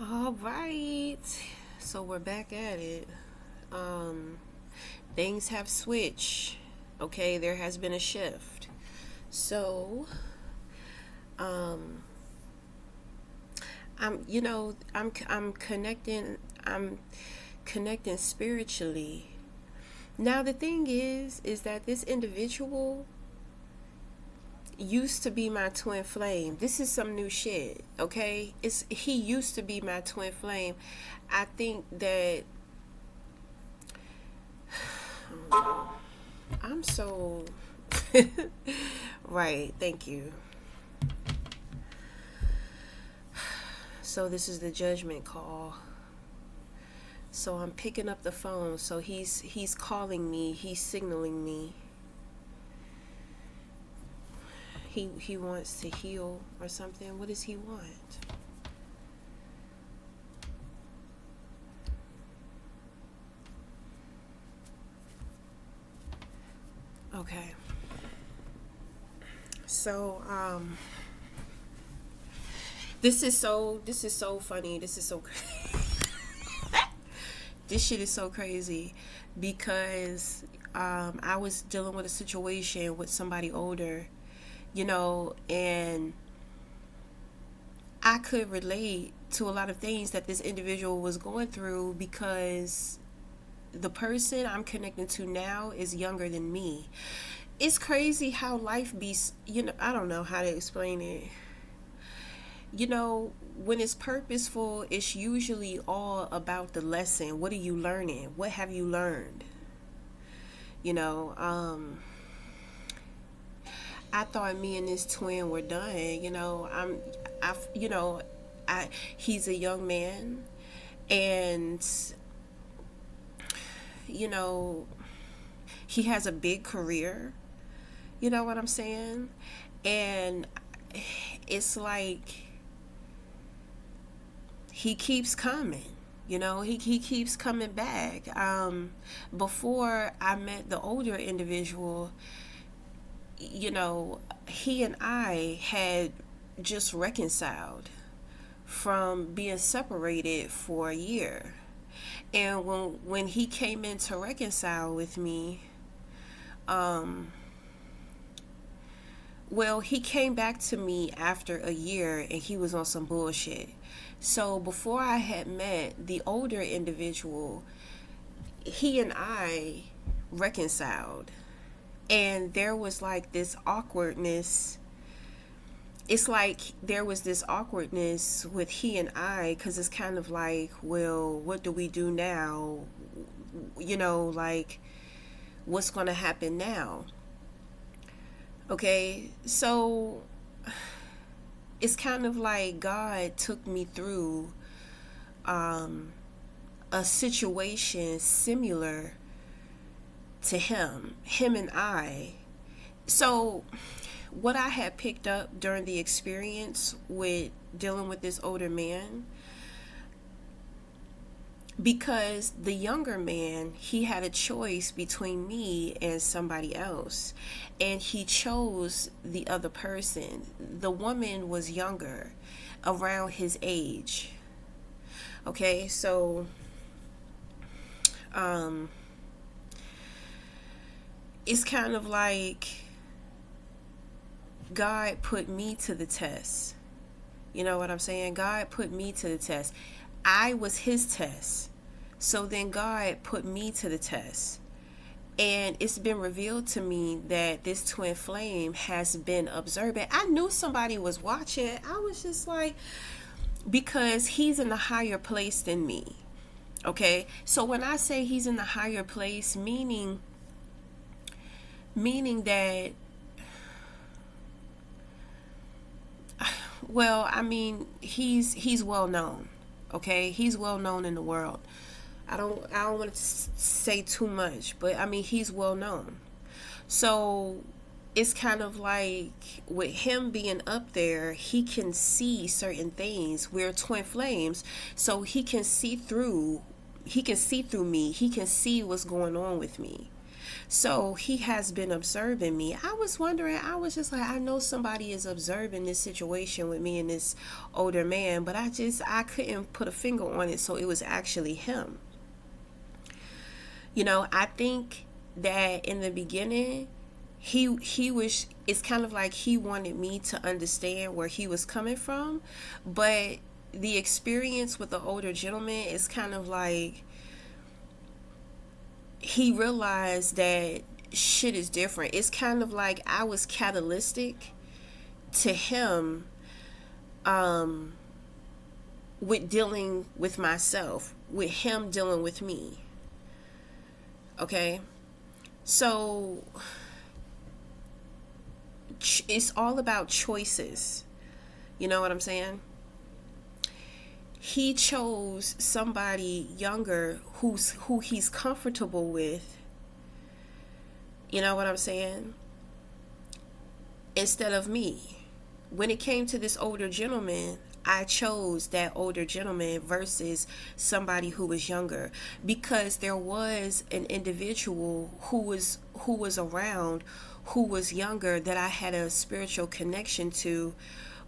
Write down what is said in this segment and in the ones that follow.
All right. So we're back at it. Um Things have switched. Okay, there has been a shift. So, um I'm I'm connecting spiritually. Now the thing is that this individual used to be my twin flame. This is some new shit, okay? It's he used to be my twin flame. I think that I'm so right, thank you. So this is the judgment call. So I'm picking up the phone. So he's calling me, he's signaling me. He wants to heal or something. What does he want? Okay. So this is so funny. This is so this shit is so crazy because I was dealing with a situation with somebody older, and I could relate to a lot of things that this individual was going through because the person I'm connecting to now is younger than me. It's crazy how life be, I don't know how to explain it. When it's purposeful, it's usually all about the lesson. What are you learning? What have you learned? You know, I thought me and this twin were done. I, you know, he's a young man, and you know, he has a big career. You know what I'm saying? And it's like he keeps coming. He keeps coming back. Before I met the older individual, he and I had just reconciled from being separated for a year. And when he came in to reconcile with me, um, well, he came back to me after a year and he was on some bullshit. So before I had met the older individual, he and I reconciled. And there was like this awkwardness. It's like there was this awkwardness with he and I because it's kind of like, well, what do we do now? Like, what's going to happen now? Okay, so it's kind of like God took me through um, a situation similar to him and I. So, what I had picked up during the experience with dealing with this older man, because the younger man, he had a choice between me and somebody else, and he chose the other person. The woman was younger, around his age. Okay, so um it's kind of like God put me to the test. You know what I'm saying? God put me to the test. I was his test. So then God put me to the test. And it's been revealed to me that this twin flame has been observant. I knew somebody was watching. I was just like, because he's in a higher place than me. Okay? So when I say he's in the higher place, meaning that, well, I mean, he's well known. Okay? He's well known in the world. I don't want to say too much, but I mean, he's well known. So it's kind of like with him being up there, he can see certain things. We're twin flames, so he can see through me. He can see what's going on with me. So he has been observing me. I was wondering, I was just like, I know somebody is observing this situation with me and this older man, but I couldn't put a finger on it. So it was actually him. I think that in the beginning, he was, it's kind of like he wanted me to understand where he was coming from, but the experience with the older gentleman is kind of like he realized that shit is different. It's kind of like I was catalytic to him with dealing with myself, with him dealing with me. Okay? So it's all about choices. You know what I'm saying? He chose somebody younger who he's comfortable with. You know what I'm saying? Instead of me. When it came to this older gentleman, I chose that older gentleman versus somebody who was younger, because there was an individual who was around, who was younger, that I had a spiritual connection to.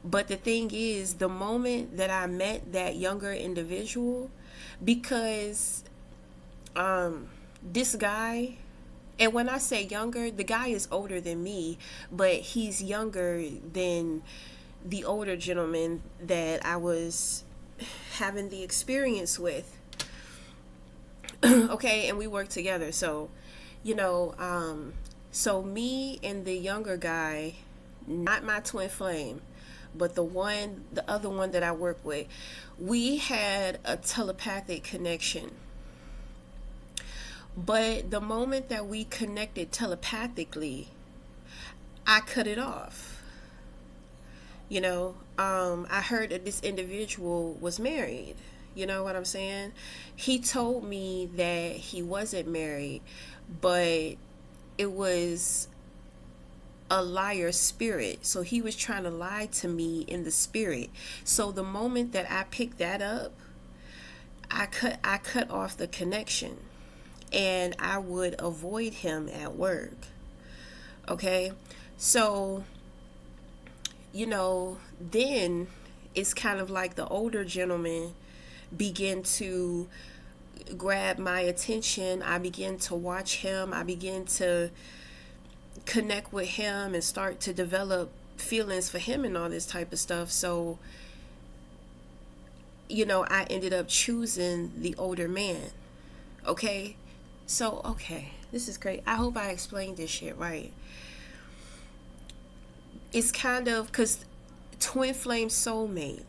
But the thing is, the moment that I met that younger individual, because this guy, and when I say younger, the guy is older than me, but he's younger than the older gentleman that I was having the experience with. Okay, and we worked together. So, so me and the younger guy, not my twin flame, but the other one that I work with, we had a telepathic connection. But the moment that we connected telepathically, I cut it off. I heard that this individual was married. You know what I'm saying? He told me that he wasn't married, but it was a liar spirit. So he was trying to lie to me in the spirit. So the moment that I picked that up, I cut off the connection, and I would avoid him at work. Okay? So, then it's kind of like the older gentleman began to grab my attention. I began to watch him. I began to connect with him and start to develop feelings for him and all this type of stuff. So, I ended up choosing the older man. Okay? So, okay, this is great. I hope I explained this shit right. It's kind of because twin flame soulmate.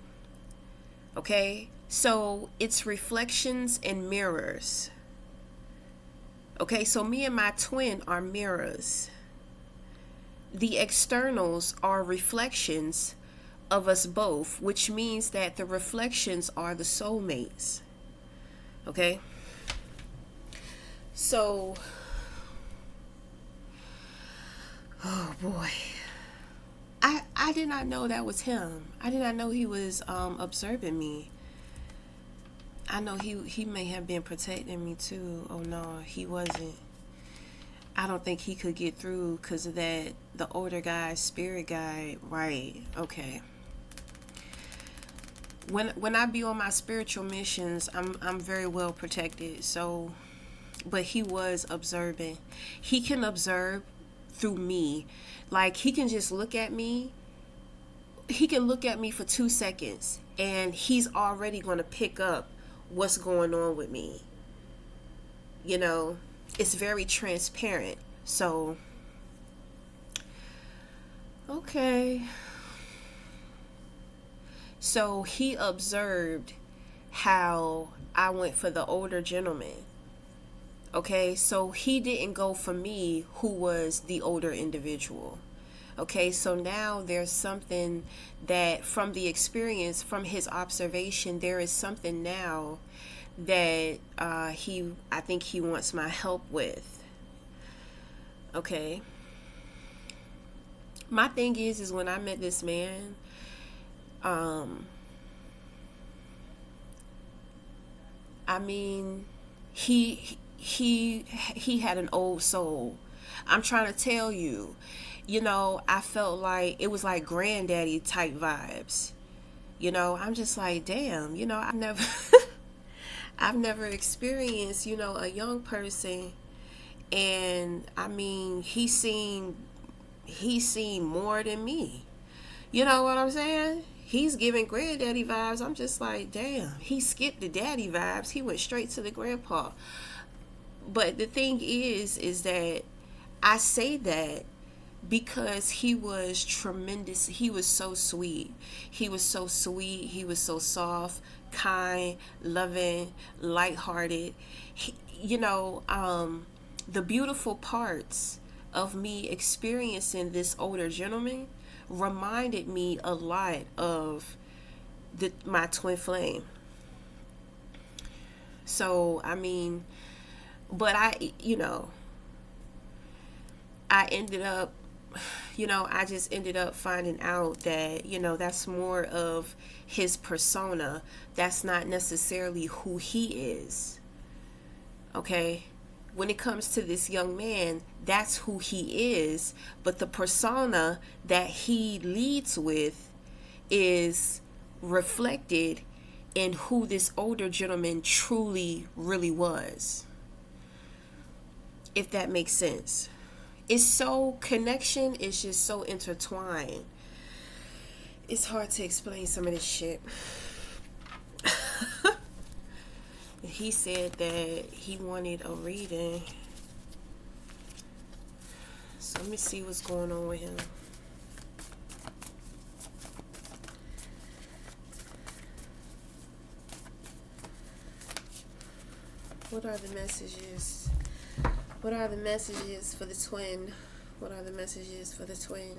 Okay? So, it's reflections and mirrors. Okay? So, me and my twin are mirrors. The externals are reflections of us both, which means that the reflections are the soulmates. Okay? So, oh boy. I did not know that was him. I did not know he was observing me. I know he may have been protecting me too. Oh no, he wasn't. I don't think he could get through because of that, the older guy, spirit guy. Right. Okay. When I be on my spiritual missions, I'm very well protected. So, but he was observing. He can observe through me. Like, he can just look at me. He can look at me for 2 seconds and he's already going to pick up what's going on with me. It's very transparent. So, okay. So he observed how I went for the older gentleman. Okay, so he didn't go for me, who was the older individual. Okay, so now there's something that from the experience, from his observation, there is something now that I think he wants my help with. Okay. My thing is when I met this man, I mean, he had an old soul. I'm trying to tell you, I felt like it was like granddaddy type vibes. I'm just like, damn, I've never I've never experienced, a young person, and I mean, he's seen more than me. You know what I'm saying? He's giving granddaddy vibes. I'm just like, damn, he skipped the daddy vibes. He went straight to the grandpa. But the thing is that I say that because he was tremendous. He was so sweet. He was so sweet. He was so soft, kind, loving, lighthearted. He, the beautiful parts of me experiencing this older gentleman reminded me a lot of my twin flame. So, I mean, but I ended up, I just ended up finding out that, that's more of his persona. That's not necessarily who he is. Okay? When it comes to this young man, that's who he is. But the persona that he leads with is reflected in who this older gentleman truly, really was. If that makes sense. It's so, connection is just so intertwined. It's hard to explain some of this shit. He said that he wanted a reading. So let me see what's going on with him. What are the messages? What are the messages for the twin? What are the messages for the twin?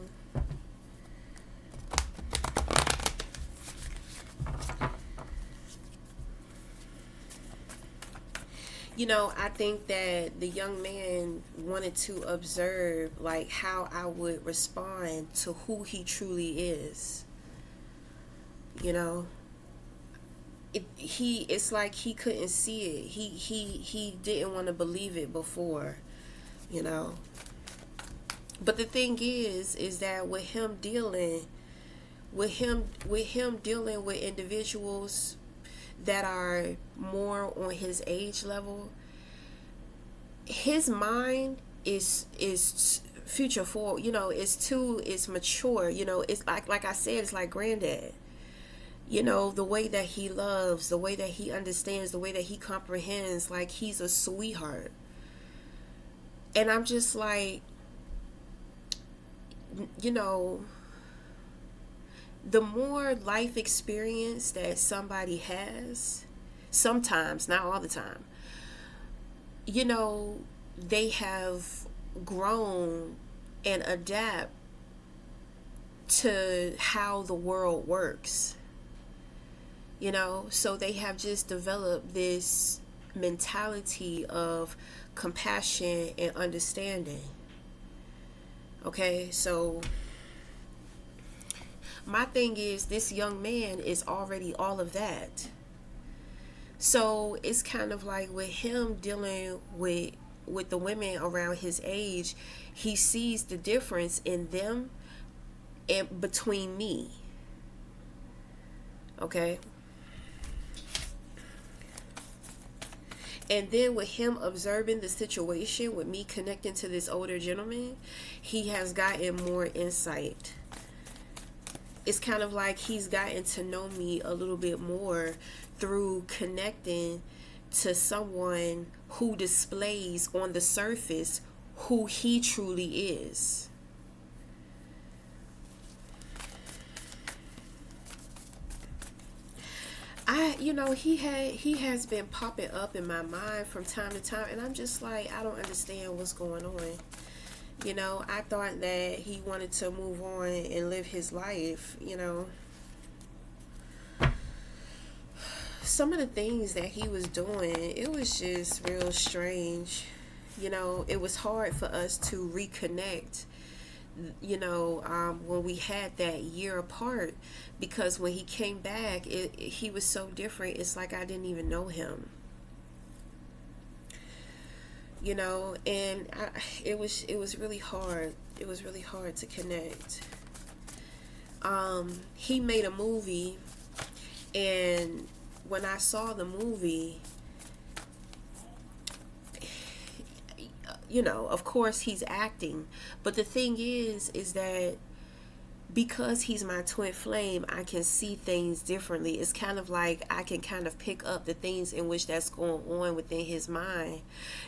I think that the young man wanted to observe like how I would respond to who he truly is. It's like he couldn't see it. He didn't want to believe it before, But the thing is that with him dealing with individuals that are more on his age level, his mind is future forward. It's mature. It's like I said, it's like granddad. The way that he loves, the way that he understands, the way that he comprehends, like he's a sweetheart. And I'm just like, the more life experience that somebody has, sometimes, not all the time, they have grown and adapt to how the world works. So they have just developed this mentality of compassion and understanding. Okay, so my thing is, this young man is already all of that. So it's kind of like with him dealing with the women around his age, he sees the difference in them and between me. Okay? And then with him observing the situation, with me connecting to this older gentleman, he has gotten more insight. It's kind of like he's gotten to know me a little bit more through connecting to someone who displays on the surface who he truly is. He has been popping up in my mind from time to time, and I'm just like, I don't understand what's going on. I thought that he wanted to move on and live his life. Some of the things that he was doing, it was just real strange. It was hard for us to reconnect, when we had that year apart, because when he came back, he was so different. It's like I didn't even know him. And it was really hard. It was really hard to connect. He made a movie, and when I saw the movie, of course he's acting, but the thing is that because he's my twin flame, I can see things differently. It's kind of like I can kind of pick up the things in which that's going on within his mind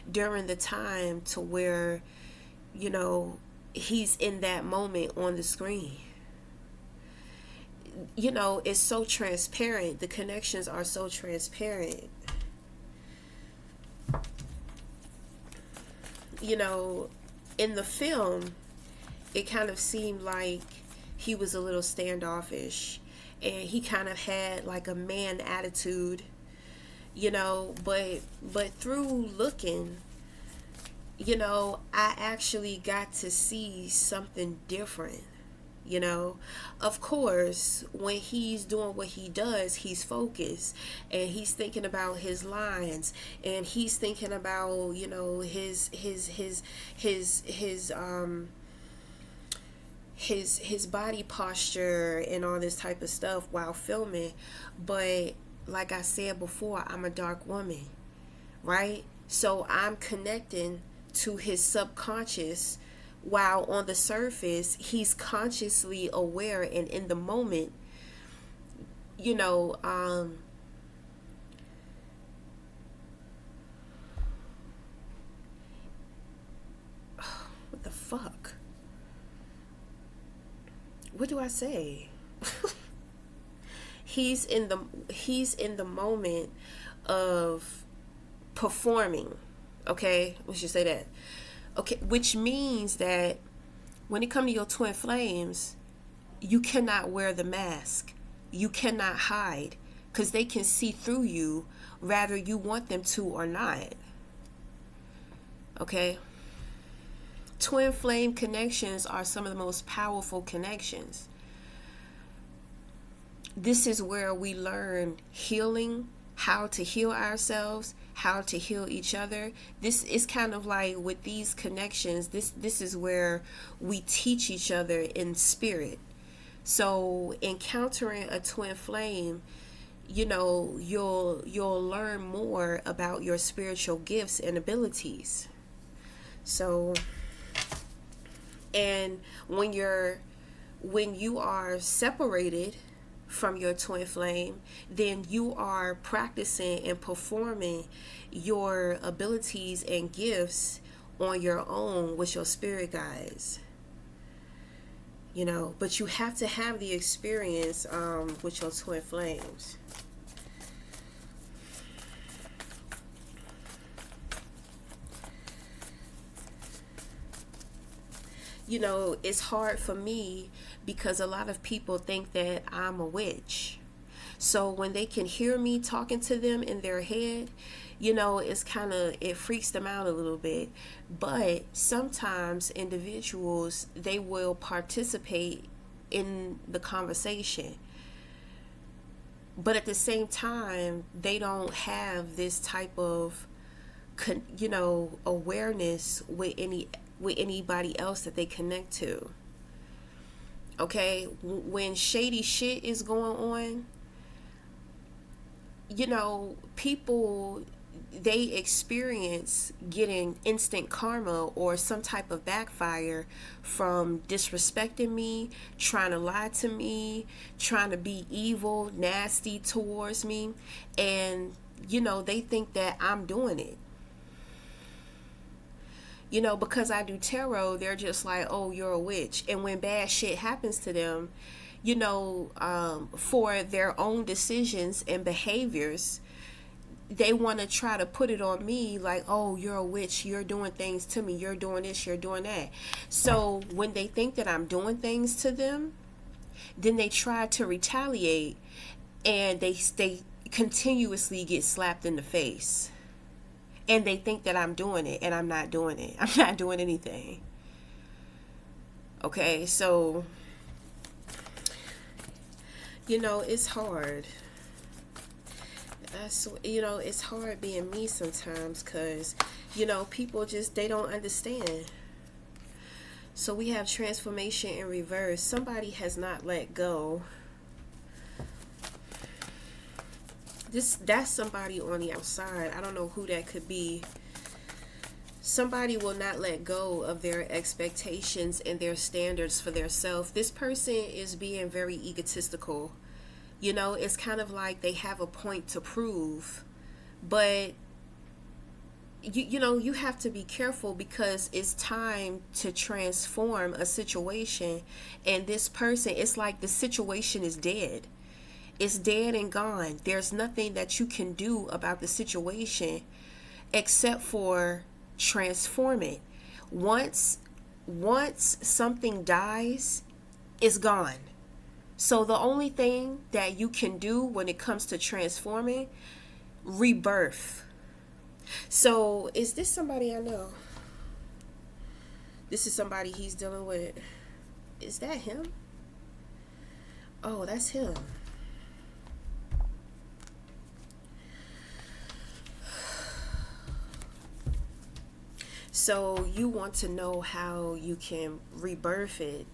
during the time to where, he's in that moment on the screen. It's so transparent. The connections are so transparent. In the film, it kind of seemed like he was a little standoffish, and he kind of had like a man attitude, but through looking, I actually got to see something different. Of course, when he's doing what he does, he's focused, and he's thinking about his lines, and he's thinking about his body posture and all this type of stuff while filming. But like I said before, I'm a dark woman, right? So I'm connecting to his subconscious, while on the surface he's consciously aware and in the moment. What the fuck? What do I say? He's in the moment of performing. Okay, we should say that. Okay, which means that when it comes to your twin flames, you cannot wear the mask. You cannot hide, because they can see through you, whether you want them to or not. Okay? Twin flame connections are some of the most powerful connections. This is where we learn healing, how to heal ourselves, how to heal each other. This is kind of like with these connections, this is where we teach each other in spirit. So encountering a twin flame, you'll learn more about your spiritual gifts and abilities. So, and when you are separated from your twin flame, then you are practicing and performing your abilities and gifts on your own with your spirit guides. But you have to have the experience with your twin flames. It's hard for me because a lot of people think that I'm a witch. So when they can hear me talking to them in their head, it freaks them out a little bit. But sometimes individuals, they will participate in the conversation. But at the same time, they don't have this type of, awareness with anybody else that they connect to. Okay, when shady shit is going on, people, they experience getting instant karma or some type of backfire from disrespecting me, trying to lie to me, trying to be evil, nasty towards me, and they think that I'm doing it. Because I do tarot, they're just like, oh, you're a witch. And when bad shit happens to them, for their own decisions and behaviors, they want to try to put it on me like, oh, you're a witch, you're doing things to me, you're doing this, you're doing that. So when they think that I'm doing things to them, then they try to retaliate, and they continuously get slapped in the face. And they think that I'm doing it, and I'm not doing it. I'm not doing anything. Okay, so, it's hard. That's, it's hard being me sometimes because, people just, they don't understand. So we have transformation in reverse. Somebody has not let go. That's somebody on the outside. I don't know who that could be. Somebody will not let go of their expectations and their standards for their self. This person is being very egotistical. It's kind of like they have a point to prove, but you have to be careful because it's time to transform a situation, and this person, it's like the situation is dead. It's dead and gone. There's nothing that you can do about the situation except for transform it. Once something dies, it's gone. So the only thing that you can do when it comes to transforming, rebirth. So is this somebody I know? This is somebody he's dealing with. Is that him? Oh, that's him. So you want to know how you can rebirth it.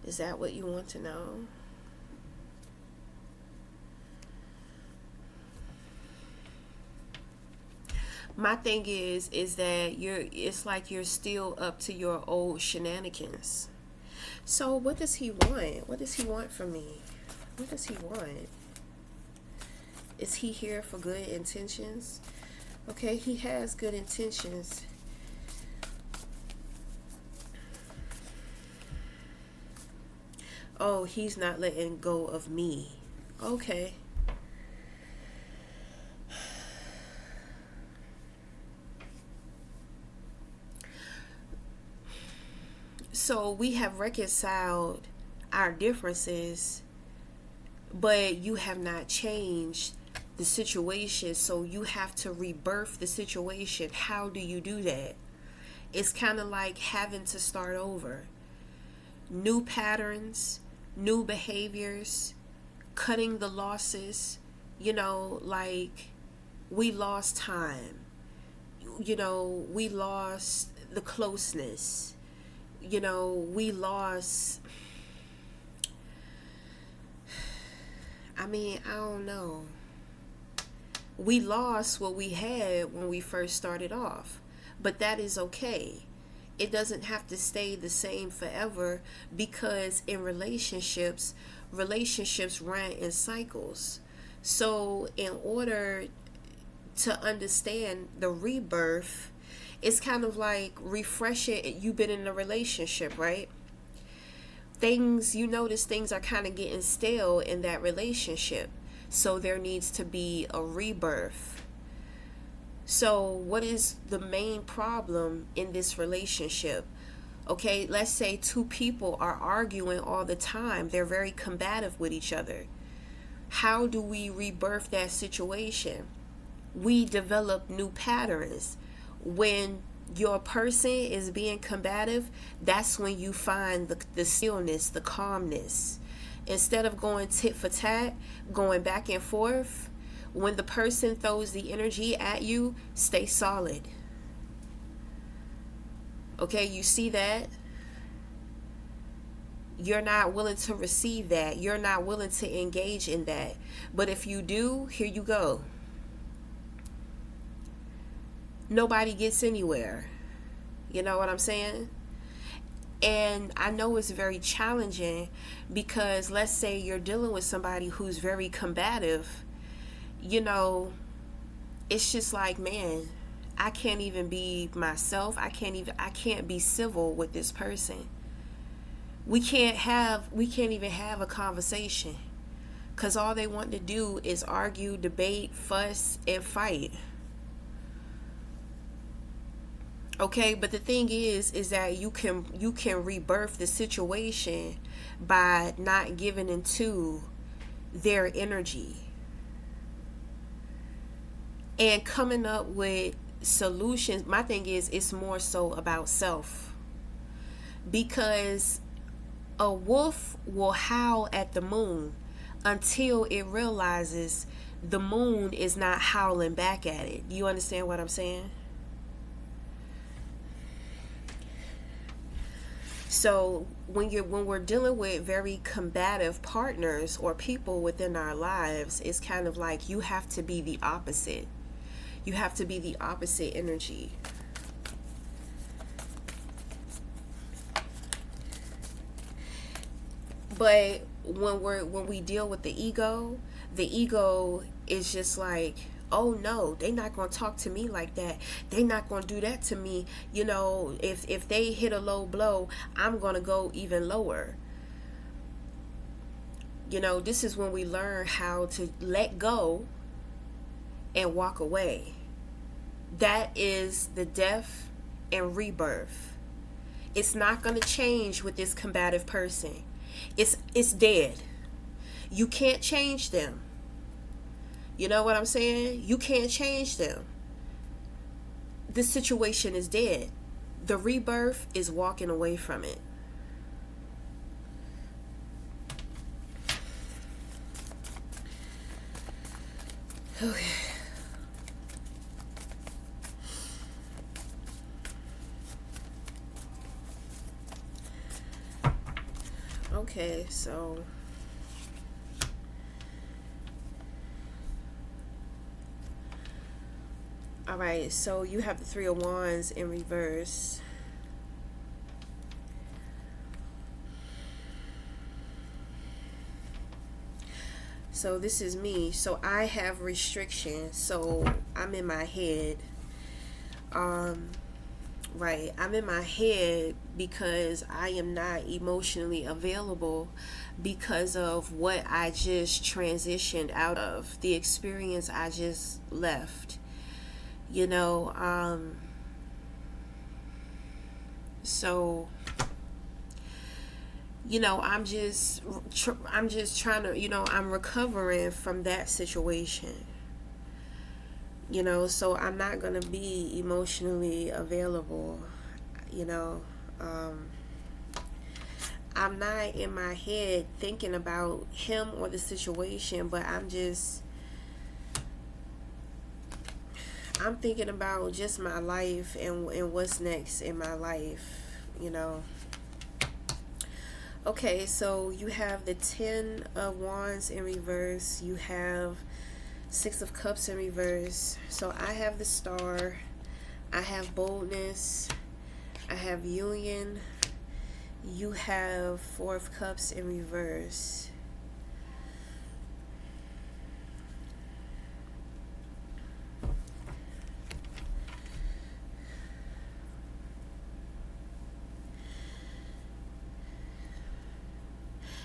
Is that what you want to know? My thing is that it's like you're still up to your old shenanigans. So what does he want? What does he want from me? What does he want? Is he here for good intentions? Okay, he has good intentions. Oh, he's not letting go of me. Okay. So we have reconciled our differences, but you have not changed the situation. So you have to rebirth the situation. How do you do that? It's kind of like having to start over. New patterns, new behaviors, cutting the losses, like we lost time, we lost the closeness, we lost, I don't know. We lost what we had when we first started off, but that is okay. It doesn't have to stay the same forever because in relationships run in cycles. So in order to understand the rebirth, it's kind of like refreshing. You've been in a relationship, right? You notice things are kind of getting stale in that relationship. So there needs to be a rebirth. So what is the main problem in this relationship? Okay, let's say two people are arguing all the time. They're very combative with each other. How do we rebirth that situation? We develop new patterns. When your person is being combative, that's when you find the stillness, the calmness. Instead of going tit for tat, going back and forth, when the person throws the energy at you, stay solid. Okay, you see that? You're not willing to receive that. You're not willing to engage in that. But if you do, here you go. Nobody gets anywhere. You know what I'm saying? And I know it's very challenging because let's say you're dealing with somebody who's very combative. It's just like, man, I can't even be myself. I can't be civil with this person. We can't even have a conversation because all they want to do is argue, debate, fuss, and fight. Okay, but the thing is that you can rebirth the situation by not giving into their energy and coming up with solutions. My thing is, it's more so about self, because a wolf will howl at the moon until it realizes the moon is not howling back at it. You understand what I'm saying? So when we're dealing with very combative partners or people within our lives, it's kind of like you have to be the opposite. You have to be the opposite energy. But when we deal with the ego is just like, oh no, they not gonna talk to me like that. They not gonna do that to me. You know, if they hit a low blow, I'm gonna go even lower. You know, this is when we learn how to let go and walk away. That is the death and rebirth. It's not gonna change with this combative person. It's dead. You can't change them. You know what I'm saying? You can't change them. This situation is dead. The rebirth is walking away from it. Okay. Okay, so all right, so you have the Three of Wands in reverse. So this is me. So I have restrictions. So I'm in my head. Right. I'm in my head because I am not emotionally available because of what I just transitioned out of, the experience I just left. You know, so you know, I'm just trying to, you know, I'm recovering from that situation. You know, so I'm not going to be emotionally available. You know, I'm not in my head thinking about him or the situation, but I'm thinking about just my life and what's next in my life, you know. Okay, so you have the Ten of Wands in reverse. You have Six of Cups in reverse. So I have the Star. I have boldness. I have union. You have Four of Cups in reverse.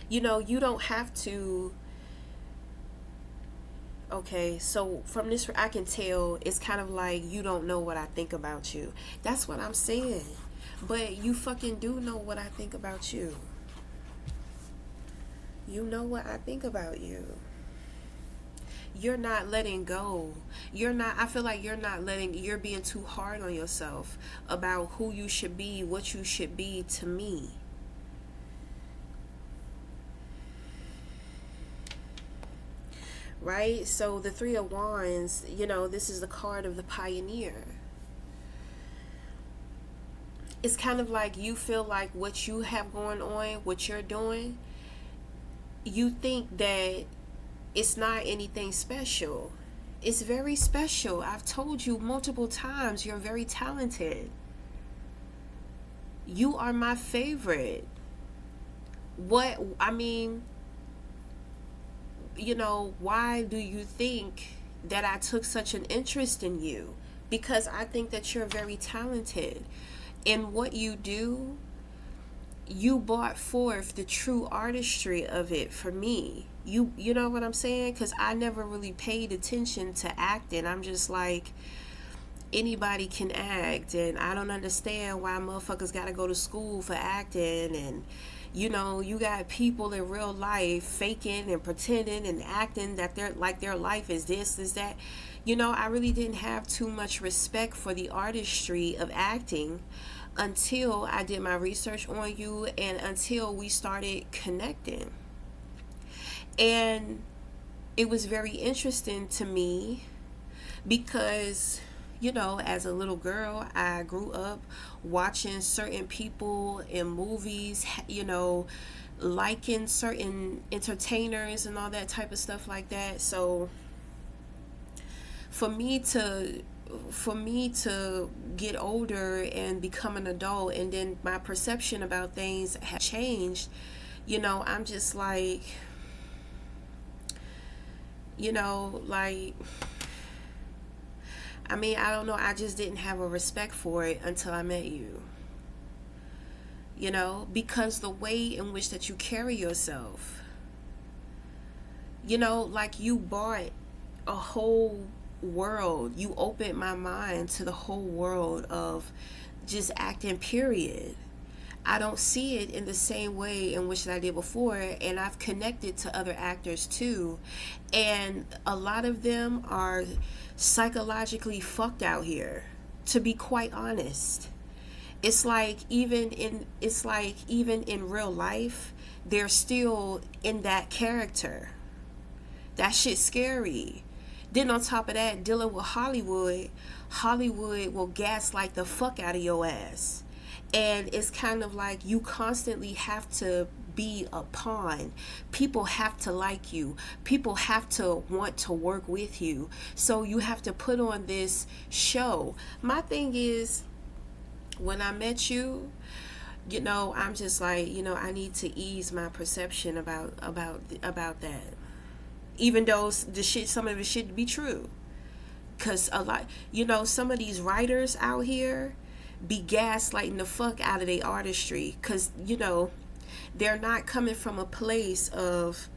You know, you don't have to. Okay, so from this I can tell it's kind of like you don't know what I think about you. That's what I'm saying. But you fucking do know what I think about you. You know what I think about you. You're not letting go. I feel like you're being too hard on yourself about who you should be, what you should be to me. Right? So the Three of Wands, you know, this is the card of the pioneer. It's kind of like you feel like what you have going on, what you're doing, you think that it's not anything special. It's very special. I've told you multiple times, you're very talented. You are my favorite. I mean, you know, why do you think that I took such an interest in you? Because I think that you're very talented. In what you do, you brought forth the true artistry of it for me. You know what I'm saying? Because I never really paid attention to acting. I'm just like, anybody can act, and I don't understand why motherfuckers gotta go to school for acting. And you know, you got people in real life faking and pretending and acting that their life is this, is that. You know, I really didn't have too much respect for the artistry of acting until I did my research on you and until we started connecting. And it was very interesting to me because, you know, as a little girl, I grew up watching certain people in movies, you know, liking certain entertainers and all that type of stuff like that. So for me to get older and become an adult, and then my perception about things have changed, you know, I'm just like, you know, like, I mean, I don't know, I just didn't have a respect for it until I met you. You know, because the way in which that you carry yourself, you know, like you bought a whole world. You opened my mind to the whole world of just acting, period. I don't see it in the same way in which I did before, and I've connected to other actors too, and a lot of them are psychologically fucked out here, to be quite honest. It's like even in real life, they're still in that character. That shit's scary. Then on top of that, dealing with Hollywood, Hollywood will gaslight the fuck out of your ass. And it's kind of like you constantly have to be a pawn. People have to like you. People have to want to work with you. So you have to put on this show. My thing is, when I met you, you know, I'm just like, you know, I need to ease my perception about that. Even though the shit, some of it should be true, because a lot, you know, some of these writers out here be gaslighting the fuck out of their artistry, because, you know, they're not coming from a place of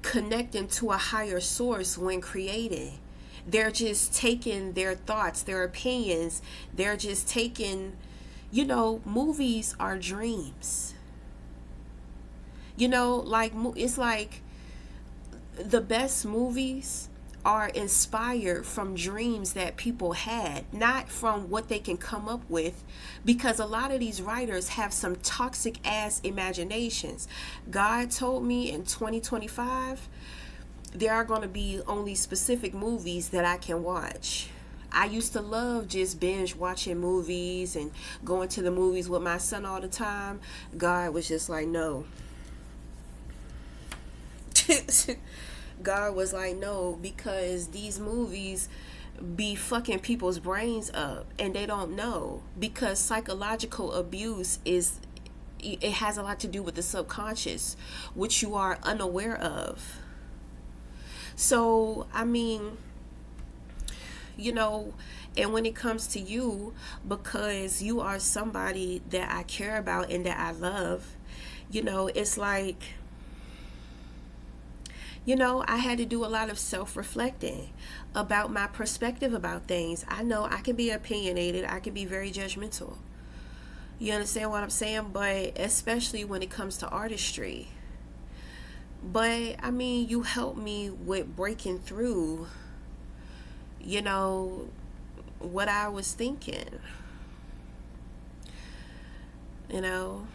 connecting to a higher source when creating. They're just taking their thoughts, their opinions, they're just taking, you know, movies are dreams. You know, like, it's like the best movies are inspired from dreams that people had, not from what they can come up with, because a lot of these writers have some toxic ass imaginations. God told me in 2025 there are going to be only specific movies that I can watch. I used to love just binge watching movies and going to the movies with my son all the time. God was just like, no. God was like, no, because these movies be fucking people's brains up and they don't know, because psychological abuse is, it has a lot to do with the subconscious, which you are unaware of. So, I mean, you know, and when it comes to you, because you are somebody that I care about and that I love, you know, it's like, you know, I had to do a lot of self-reflecting about my perspective about things. I know I can be opinionated, I can be very judgmental. You understand what I'm saying? But especially when it comes to artistry. But I mean, you helped me with breaking through, you know, what I was thinking. You know,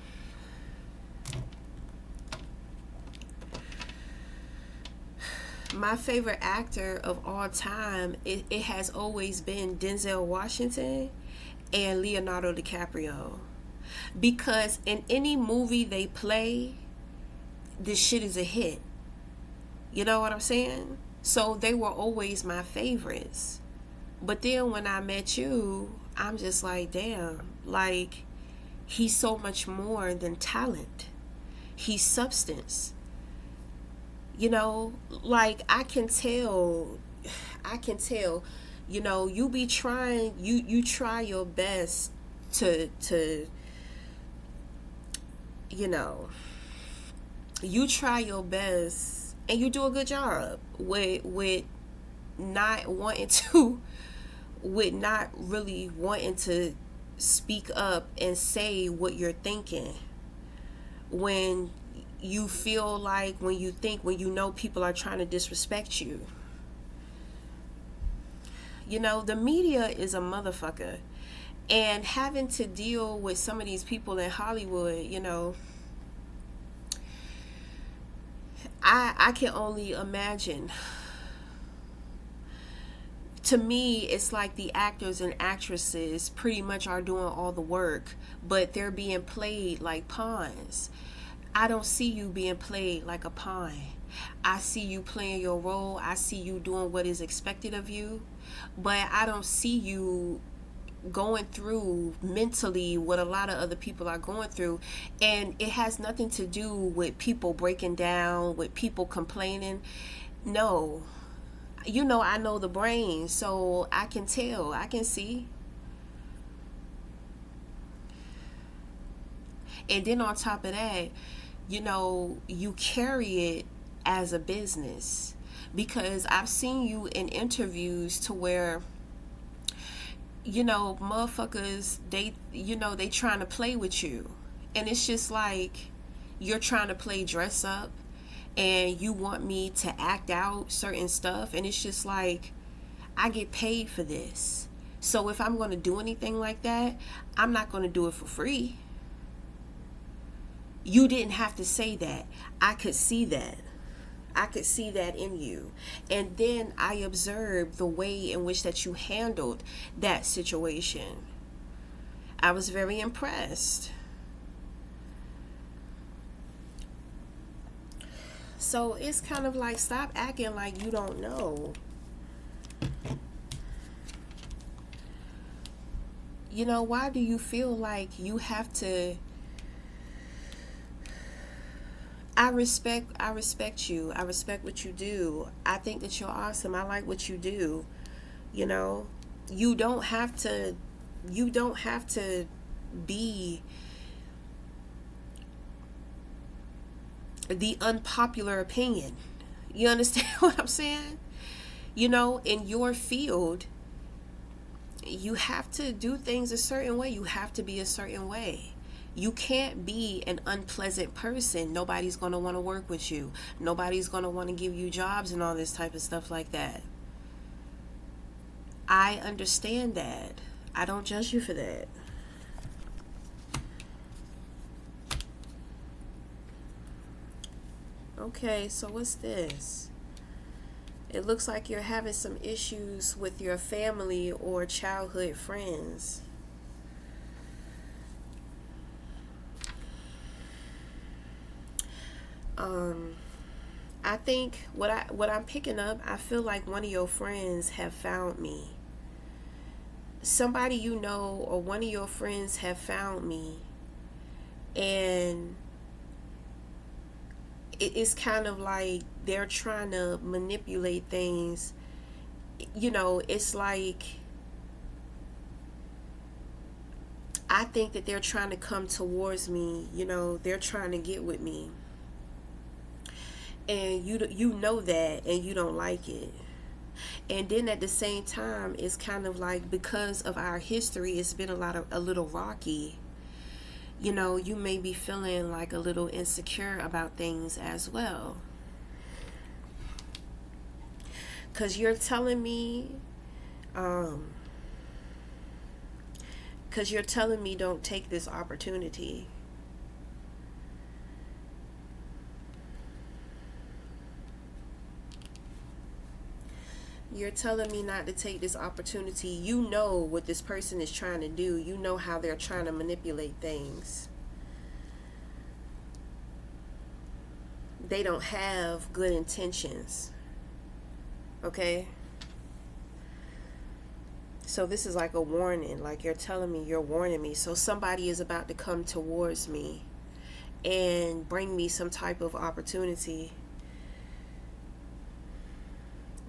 my favorite actor of all time, it has always been Denzel Washington and Leonardo DiCaprio. Because in any movie they play, this shit is a hit. You know what I'm saying? So they were always my favorites. But then when I met you, I'm just like, damn, like, he's so much more than talent. He's substance. You know, like, I can tell, you know, you be trying, you try your best to you know, you try your best and you do a good job with not wanting to, with not really wanting to speak up and say what you're thinking, when you feel like, when you know people are trying to disrespect you. You know, the media is a motherfucker, and having to deal with some of these people in Hollywood, you know, I can only imagine. To me, it's like the actors and actresses pretty much are doing all the work, but they're being played like pawns. I don't see you being played like a pawn. I see you playing your role. I see you doing what is expected of you, but I don't see you going through mentally what a lot of other people are going through. And it has nothing to do with people breaking down, with people complaining. No, I know the brain, so I can tell, I can see. And then on top of that, you carry it as a business, because I've seen you in interviews to where motherfuckers, they trying to play with you, and it's just like you're trying to play dress up, and you want me to act out certain stuff, and it's just like, I get paid for this. So if I'm going to do anything like that, I'm not going to do it for free. You didn't have to say that. I could see that. I could see that in you. And then I observed the way in which that you handled that situation. I was very impressed. So it's kind of like, stop acting like you don't know. Why do you feel like you have to? I respect you. I respect what you do. I think that you're awesome. I like what you do. You know, you don't have to be the unpopular opinion. You understand what I'm saying? In your field, you have to do things a certain way. You have to be a certain way. You can't be an unpleasant person. Nobody's going to want to work with you. Nobody's going to want to give you jobs and all this type of stuff like that. I understand that. I don't judge you for that. Okay, so what's this? It looks like you're having some issues with your family or childhood friends. I think what I'm picking up, I feel like one of your friends have found me. Somebody or one of your friends have found me, and it's kind of like they're trying to manipulate things. It's like, I think that they're trying to come towards me. They're trying to get with me, and you know that, and you don't like it. And then at the same time, it's kind of like, because of our history, it's been a little rocky. You may be feeling like a little insecure about things as well, because you're telling me don't take this opportunity. You're telling me not to take this opportunity. You know what this person is trying to do. You know how they're trying to manipulate things. They don't have good intentions. Okay? So this is like a warning. Like, you're telling me, you're warning me. So somebody is about to come towards me and bring me some type of opportunity.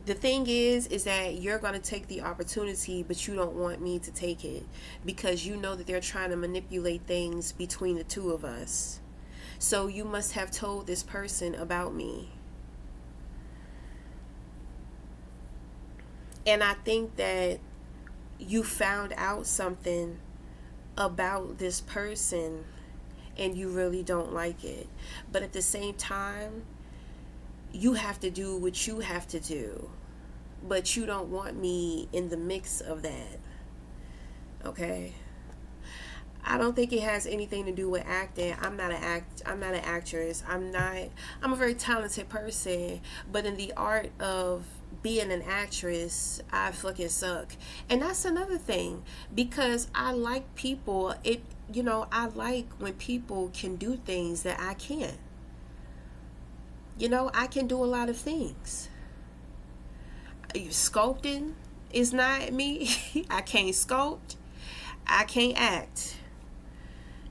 The thing is that you're going to take the opportunity, but you don't want me to take it, because you know that they're trying to manipulate things between the two of us. So you must have told this person about me. And I think that you found out something about this person and you really don't like it. But at the same time, you have to do what you have to do, but you don't want me in the mix of that. Okay? I don't think it has anything to do with acting. I'm not an actress. I'm a very talented person, but in the art of being an actress, I fucking suck. And that's another thing, because I like people, I like when people can do things that I can't. I can do a lot of things. Sculpting is not me. I can't sculpt. I can't act.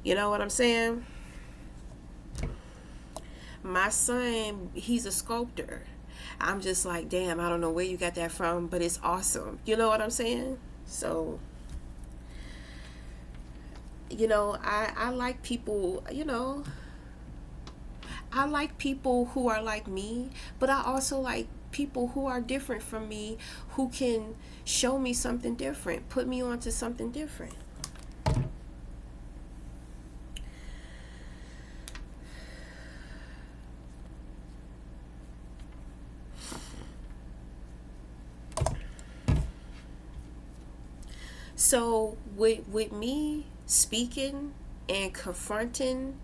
You know what I'm saying? My son, he's a sculptor. I'm just like, damn, I don't know where you got that from, but it's awesome. You know what I'm saying? So, I like people, I like people who are like me, but I also like people who are different from me, who can show me something different, put me onto something different. So with me speaking and confronting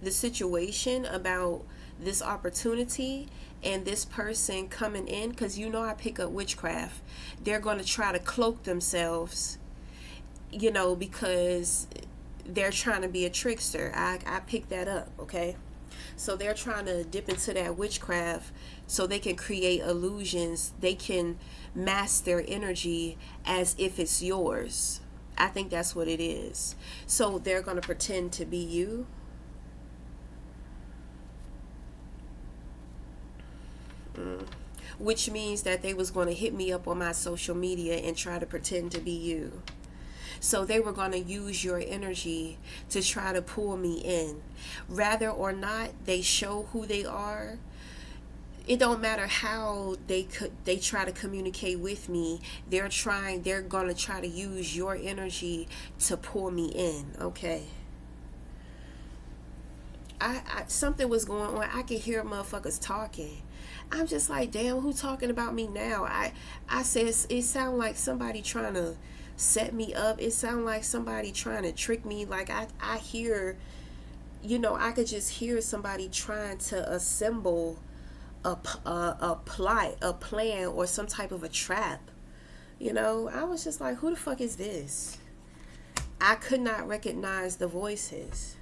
the situation about this opportunity and this person coming in, because I pick up witchcraft, they're going to try to cloak themselves, because they're trying to be a trickster. I pick that up, okay? So they're trying to dip into that witchcraft so they can create illusions. They can mask their energy as if it's yours. I think that's what it is. So they're going to pretend to be you. Which means that they was going to hit me up on my social media and try to pretend to be you. So they were going to use your energy to try to pull me in. Rather or not they show who they are, it don't matter how they try to communicate with me. They're going to try to use your energy to pull me in, okay? I something was going on. I could hear motherfuckers talking. I'm just like, damn, who talking about me now? I said, it sound like somebody trying to set me up. It sound like somebody trying to trick me. Like I hear, I could just hear somebody trying to assemble a plot, a plan, or some type of a trap. I was just like, who the fuck is this? I could not recognize the voices.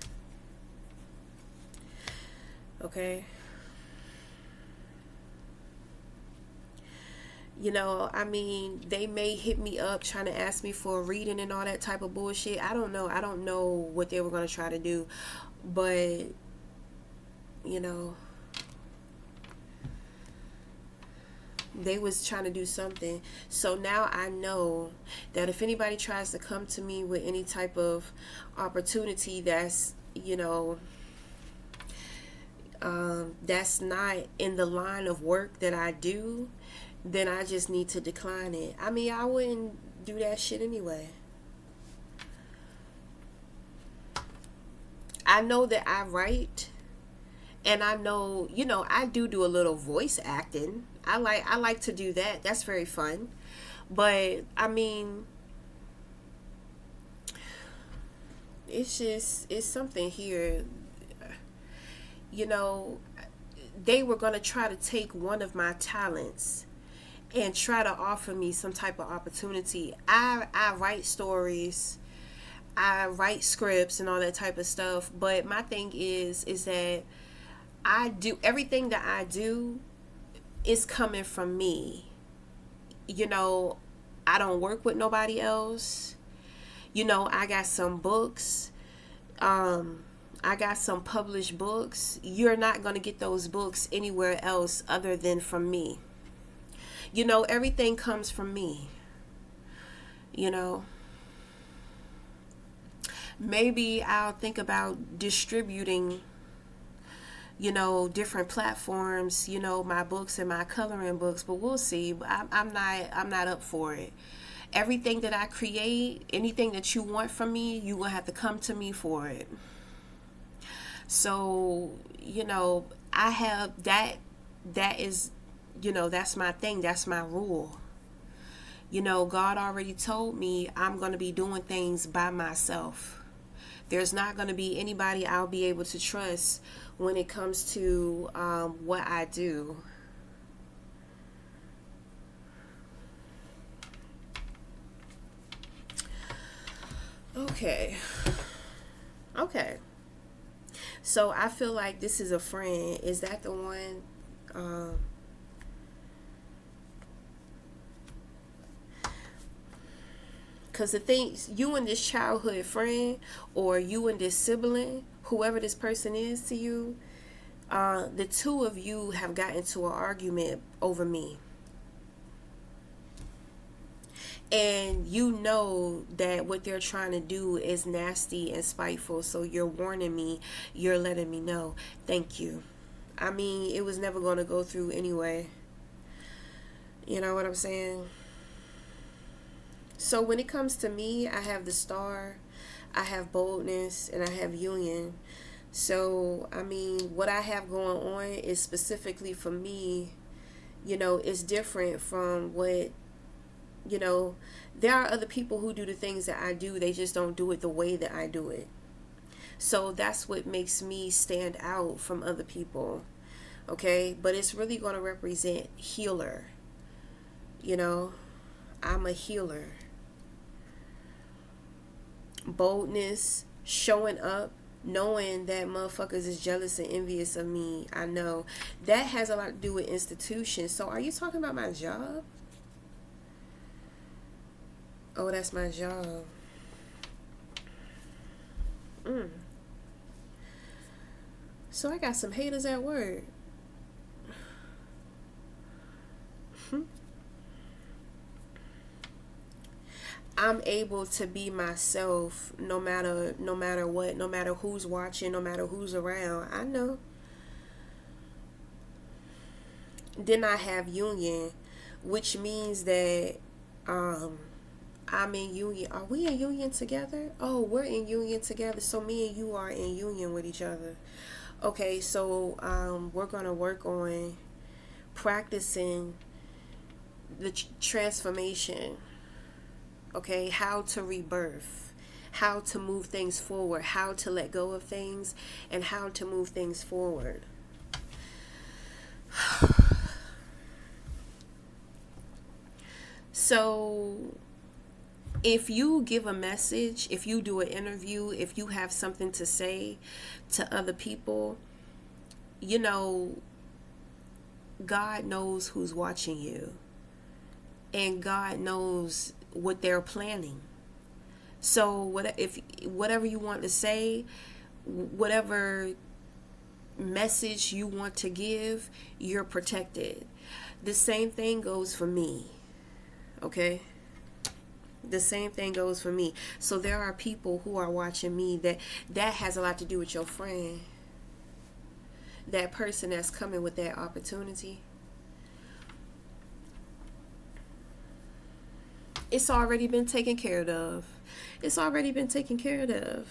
Okay. They may hit me up trying to ask me for a reading and all that type of bullshit. I don't know what they were going to try to do, but they was trying to do something. So now I know that if anybody tries to come to me with any type of opportunity that's not in the line of work that I do, then I just need to decline it. I wouldn't do that shit anyway. I know that I write, and I know, I do a little voice acting. I like to do that. That's very fun. But it's something here. They were going to try to take one of my talents and try to offer me some type of opportunity. I write stories, I write scripts and all that type of stuff, but my thing is that I do everything that I do is coming from me. I don't work with nobody else. I got some books. I got some published books. You're not going to get those books anywhere else other than from me. Everything comes from me. Maybe I'll think about distributing, different platforms, my books and my coloring books, but we'll see. I'm not up for it. Everything that I create, anything that you want from me, you will have to come to me for it. So, I have that is, that's my thing. That's my rule. God already told me I'm going to be doing things by myself. There's not going to be anybody I'll be able to trust when it comes to what I do. Okay. Okay. So I feel like this is a friend. Is that the one? Um, Cause the thing, you and this childhood friend, or you and this sibling, whoever this person is to you, the two of you have gotten into an argument over me, and you know that what they're trying to do is nasty and spiteful. So you're warning me. You're letting me know. Thank you. I mean, it was never going to go through anyway. You know what I'm saying? So when it comes to me, I have the star, I have boldness, and I have union. So, I mean, what I have going on is specifically for me, it's different from what, you know, there are other people who do the things that I do, they just don't do it the way that I do it. So that's what makes me stand out from other people, okay? But it's really going to represent healer, you know? I'm a healer. Boldness, showing up, knowing that motherfuckers is jealous and envious of me. I know that has a lot to do with institutions. So are you talking about my job? Oh, that's my job. mm. So I got some haters at work. I'm able to be myself no matter what, no matter who's watching, no matter who's around. I know. Then I have union, which means that um I'm in union. Are we in union together? Oh, we're in union together. So me and you are in union with each other. Okay, so we're gonna work on practicing the transformation. Okay, how to rebirth, how to move things forward, how to let go of things, and how to move things forward. So, if you give a message, if you do an interview, if you have something to say to other people, you know, God knows who's watching you, and God knows what they're planning. So, if whatever you want to say, whatever message you want to give, you're protected. The same thing goes for me. Okay? The same thing goes for me. So there are people who are watching me that has a lot to do with your friend. That person that's coming with that opportunity. It's already been taken care of. It's already been taken care of.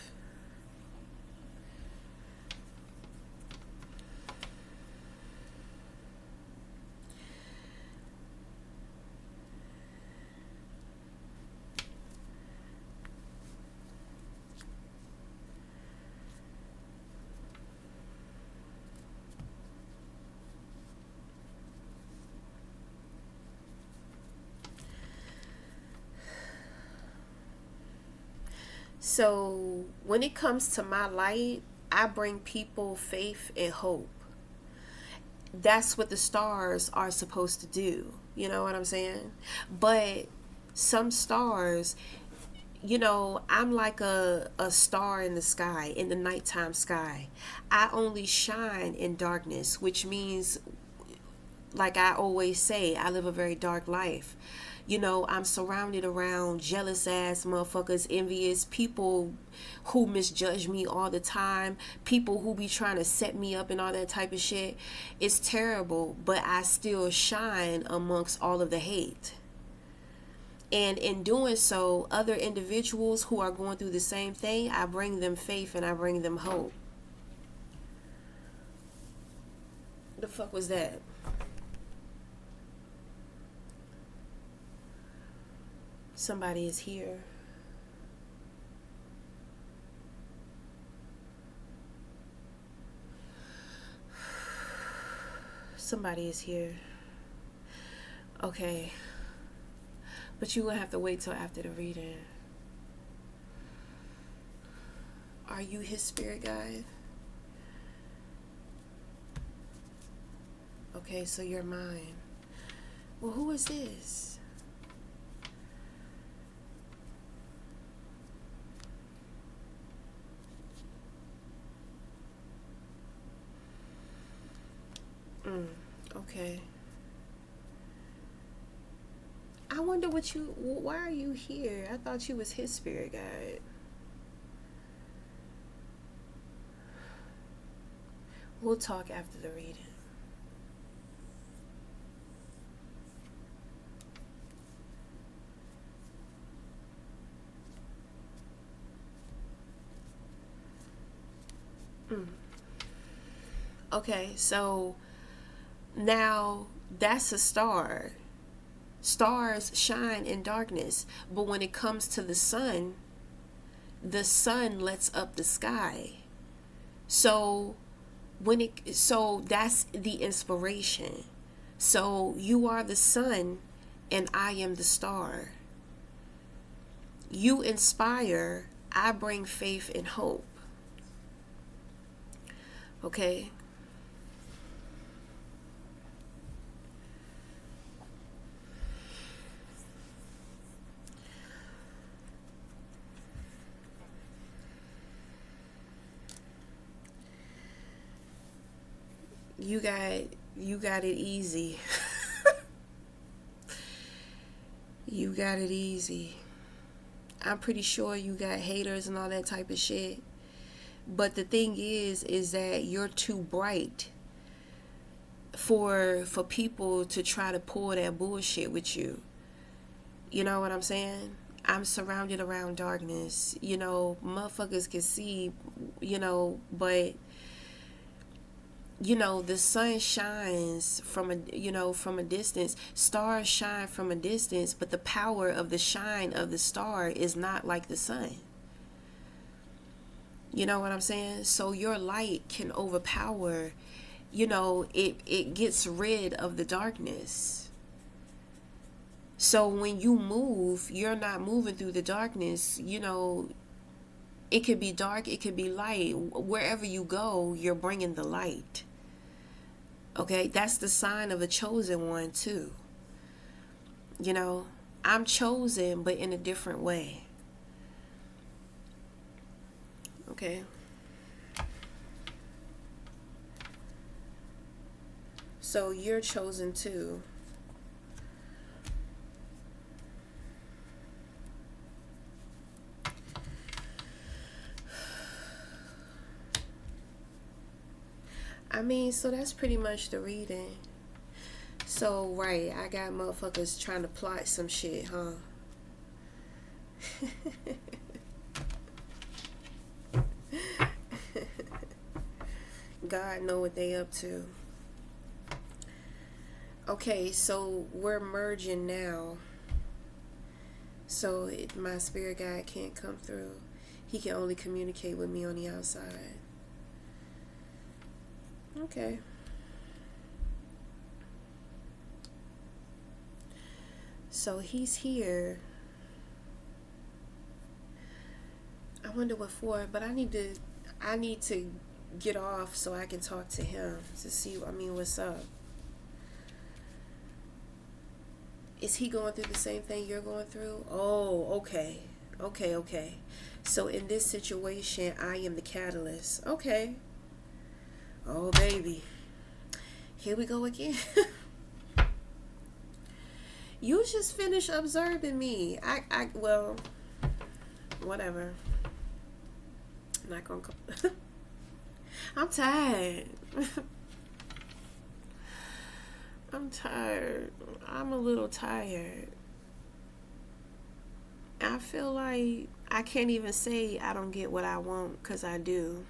So when it comes to my light, I bring people faith and hope. That's what the stars are supposed to do. You know what I'm saying? But some stars, I'm like a star in the sky, in the nighttime sky. I only shine in darkness, which means, like I always say, I live a very dark life. I'm surrounded around jealous ass motherfuckers, envious people who misjudge me all the time, people who be trying to set me up and all that type of shit. It's terrible, but I still shine amongst all of the hate. And in doing so, other individuals who are going through the same thing, I bring them faith and I bring them hope. The fuck was that? Somebody is here. somebody is here. Okay. But you will have to wait till after the reading. Are you his spirit guide? Okay, so you're mine. Well, who is this? Okay. I wonder why are you here? I thought you was his spirit guide. We'll talk after the reading. Okay, so now that's a star. Stars shine in darkness, but when it comes to the sun lights up the sky. So that's the inspiration. So you are the sun and I am the star. You inspire, I bring faith and hope. Okay? You got it easy. You got it easy. I'm pretty sure you got haters and all that type of shit. But the thing is that you're too bright for people to try to pull that bullshit with you. You know what I'm saying? I'm surrounded around darkness. Motherfuckers can see, but the sun shines from a distance. Stars shine from a distance, but the power of the shine of the star is not like the sun. You know what I'm saying? So your light can overpower, it gets rid of the darkness. So when you move, you're not moving through the darkness. It could be dark, it could be light. Wherever you go, you're bringing the light. Okay, that's the sign of a chosen one too. I'm chosen, but in a different way. Okay. So you're chosen too. So that's pretty much the reading. So, right, I got motherfuckers trying to plot some shit, huh? God know what they up to. Okay, so we're merging now. So my spirit guide can't come through. He can only communicate with me on the outside. Okay. So he's here. I wonder what for, but I need to get off so I can talk to him to see what's up. Is he going through the same thing you're going through? Oh, okay. Okay. So in this situation, I am the catalyst. Okay. Oh, baby. Here we go again. You just finished observing me. Well, whatever. I'm not gonna come. I'm tired. I'm tired. I'm a little tired. I feel like I can't even say I don't get what I want, because I do.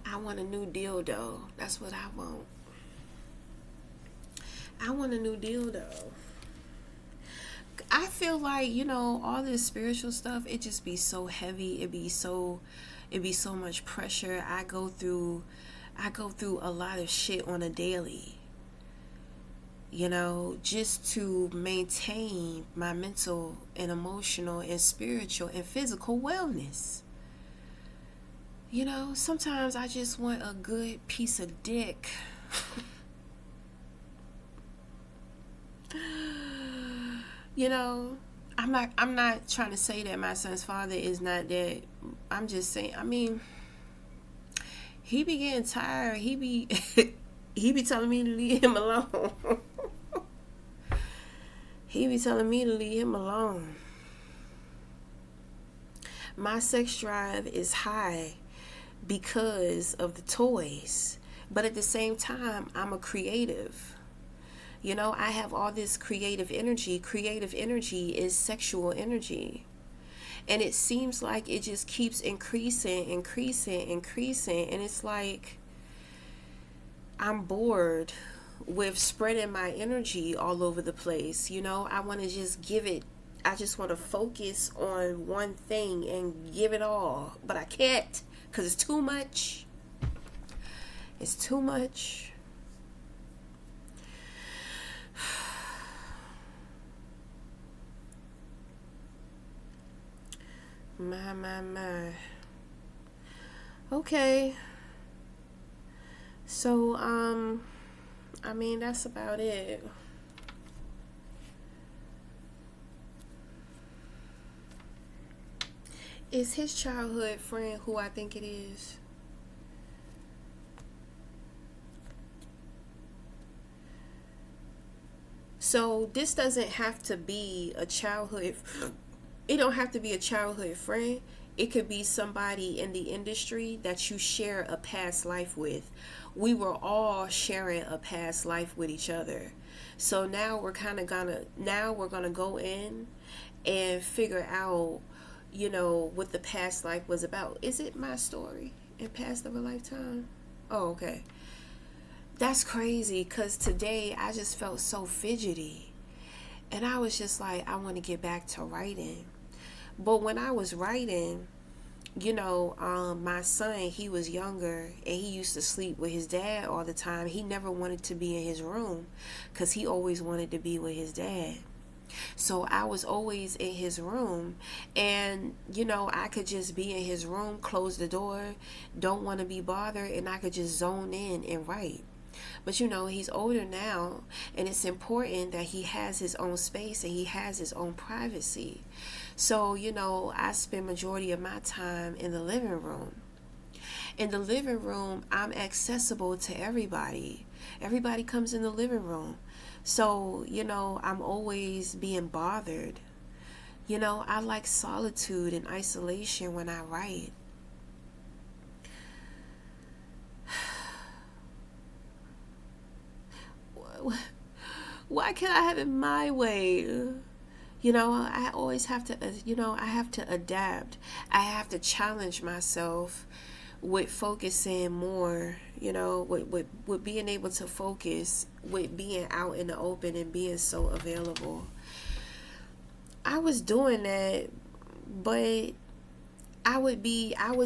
I want a new dildo. That's what I want. I want a new dildo. I feel like, all this spiritual stuff, it just be so heavy. It be so much pressure. I go through a lot of shit on a daily, just to maintain my mental and emotional and spiritual and physical wellness. Sometimes I just want a good piece of dick. you know, I'm not trying to say that my son's father is not that. I'm just saying, he be getting tired. He be he be telling me to leave him alone. He be telling me to leave him alone. My sex drive is high because of the toys. But at the same time, I'm a creative. I have all this creative energy. Creative energy is sexual energy. And it seems like it just keeps increasing, increasing, increasing. And it's like I'm bored with spreading my energy all over the place. I want to just I just want to focus on one thing and give it all. But I can't because it's too much. It's too much. My. Okay. So, that's about it. Is his childhood friend who I think it is? So, this doesn't have to be a childhood. It don't have to be a childhood friend. It could be somebody in the industry that you share a past life with. We were all sharing a past life with each other. So now we're gonna go in and figure out, what the past life was about. Is it my story in past of a lifetime? Oh, okay. That's crazy because today I just felt so fidgety. And I was just like, I want to get back to writing. But when I was writing, my son, he was younger and he used to sleep with his dad all the time. He never wanted to be in his room because he always wanted to be with his dad. So I was always in his room and, I could just be in his room, close the door, don't want to be bothered, and I could just zone in and write. But he's older now, and it's important that he has his own space and he has his own privacy. So, I spend majority of my time in the living room. In the living room, I'm accessible to everybody. Everybody comes in the living room. So, I'm always being bothered. I like solitude and isolation when I write. Why can't I have it my way? I always have to, I have to adapt. I have to challenge myself with focusing more, with being able to focus, with being out in the open and being so available. I was doing that, but I would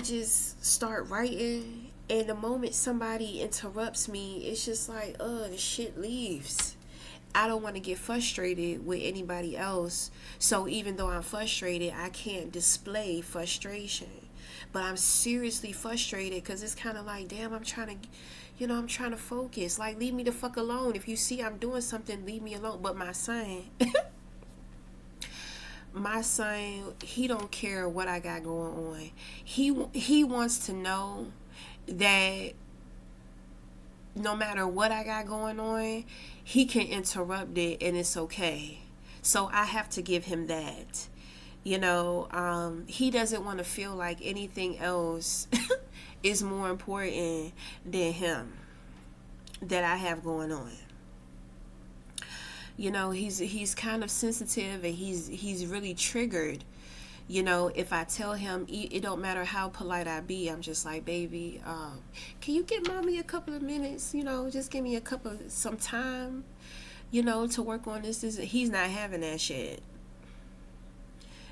just start writing, and the moment somebody interrupts me, it's just like, the shit leaves. I don't want to get frustrated with anybody else. So even though I'm frustrated, I can't display frustration. But I'm seriously frustrated because it's kind of like, damn, I'm trying to focus. Like, leave me the fuck alone. If you see I'm doing something, leave me alone. But my son, he don't care what I got going on. He wants to know that no matter what I got going on, he can interrupt it and it's okay. So I have to give him that. He doesn't want to feel like anything else is more important than him that I have going on. He's kind of sensitive and he's really triggered. If I tell him, it don't matter how polite I be, I'm just like, baby, can you give mommy a couple of minutes? Just give me some time, to work on this. He's not having that shit.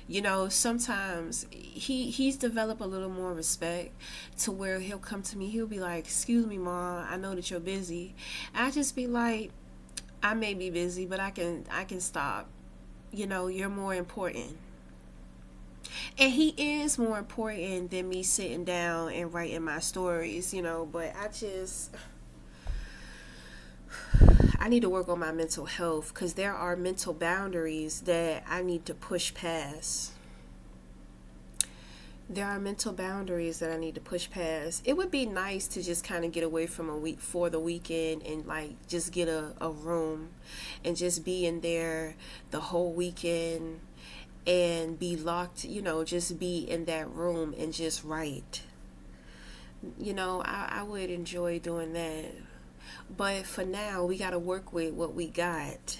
You know, sometimes he's developed a little more respect to where he'll come to me. He'll be like, "Excuse me, mom. I know that you're busy." I just be like, "I may be busy, but I can stop. You know, you're more important." And he is more important than me sitting down and writing my stories, you know, but I need to work on my mental health because there are mental boundaries that I need to push past. There are mental boundaries that I need to push past. It would be nice to just kind of get away from a week for the weekend and like just get a room and just be in there the whole weekend and be locked, you know, just be in that room and just write. You know, I would enjoy doing that. But for now, we got to work with what we got.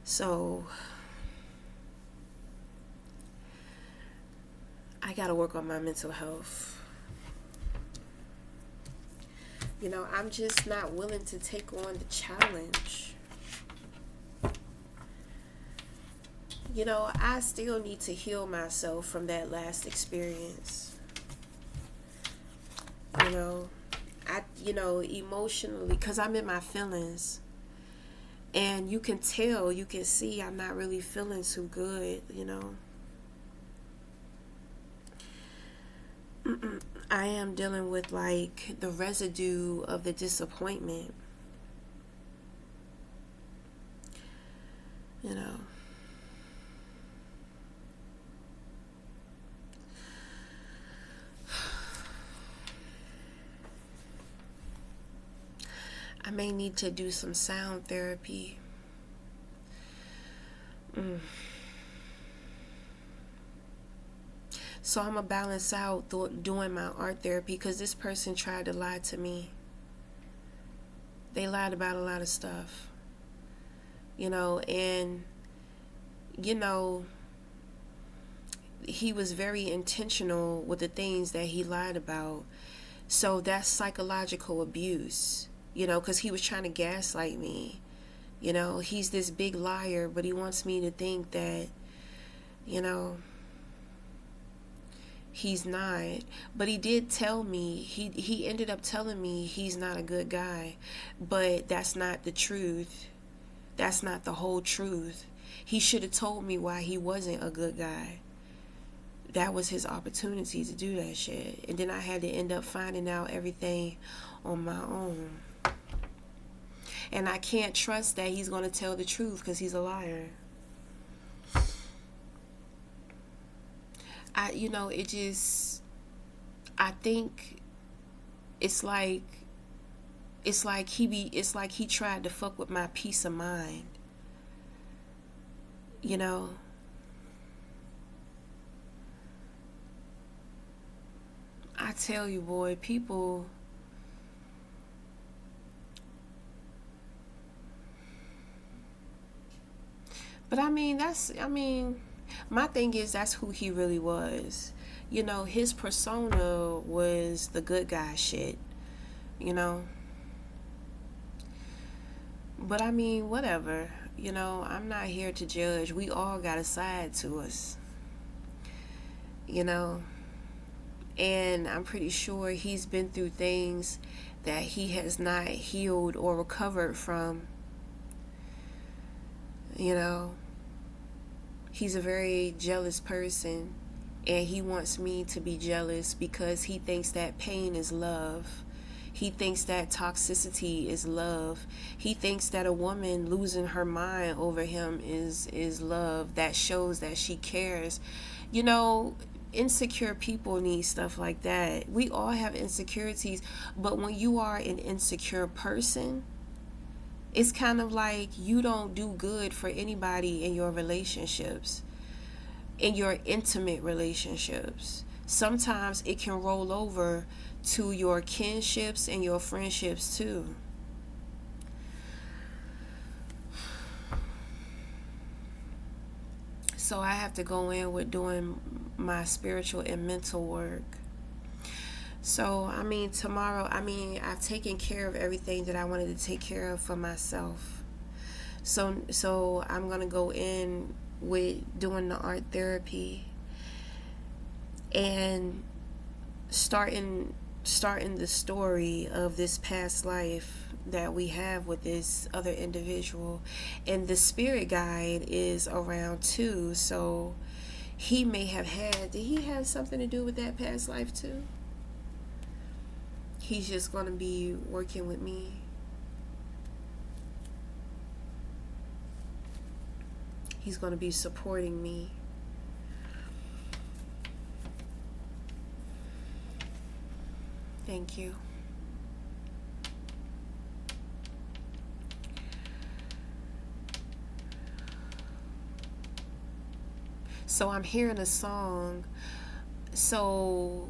So I got to work on my mental health. You know, I'm just not willing to take on the challenge. You know, I still need to heal myself from that last experience. You know, emotionally, because I'm in my feelings. And you can tell, you can see I'm not really feeling too good, you know. I am dealing with like the residue of the disappointment. You know. I may need to do some sound therapy. So I'm going to balance out doing my art therapy because this person tried to lie to me. They lied about a lot of stuff. You know, and, you know, he was very intentional with the things that he lied about. So that's psychological abuse, you know, because he was trying to gaslight me. You know, he's this big liar, but he wants me to think that, you know, he's not. But he did tell me, he ended up telling me he's not a good guy. But that's not the truth. That's not the whole truth. He should have told me why he wasn't a good guy. That was his opportunity to do that shit. And then I had to end up finding out everything on my own. And I can't trust that he's going to tell the truth because he's a liar. I think it's like he tried to fuck with my peace of mind. You know? I tell you, boy, people. But my thing is that's who he really was. You know, his persona was the good guy shit, you know? But whatever. You know, I'm not here to judge. We all got a side to us, you know? And I'm pretty sure he's been through things that he has not healed or recovered from, you know? He's a very jealous person, and he wants me to be jealous because he thinks that pain is love. He thinks that toxicity is love. He thinks that a woman losing her mind over him is love. That shows that she cares. You know, insecure people need stuff like that. We all have insecurities, but when you are an insecure person, it's kind of like you don't do good for anybody in your relationships, in your intimate relationships. Sometimes it can roll over to your kinships and your friendships too. So I have to go in with doing my spiritual and mental work. So, tomorrow, I've taken care of everything that I wanted to take care of for myself. So I'm going to go in with doing the art therapy and starting the story of this past life that we have with this other individual. And the spirit guide is around too, so he may have had, did he have something to do with that past life too? He's just going to be working with me. He's going to be supporting me. Thank you. So I'm hearing a song. So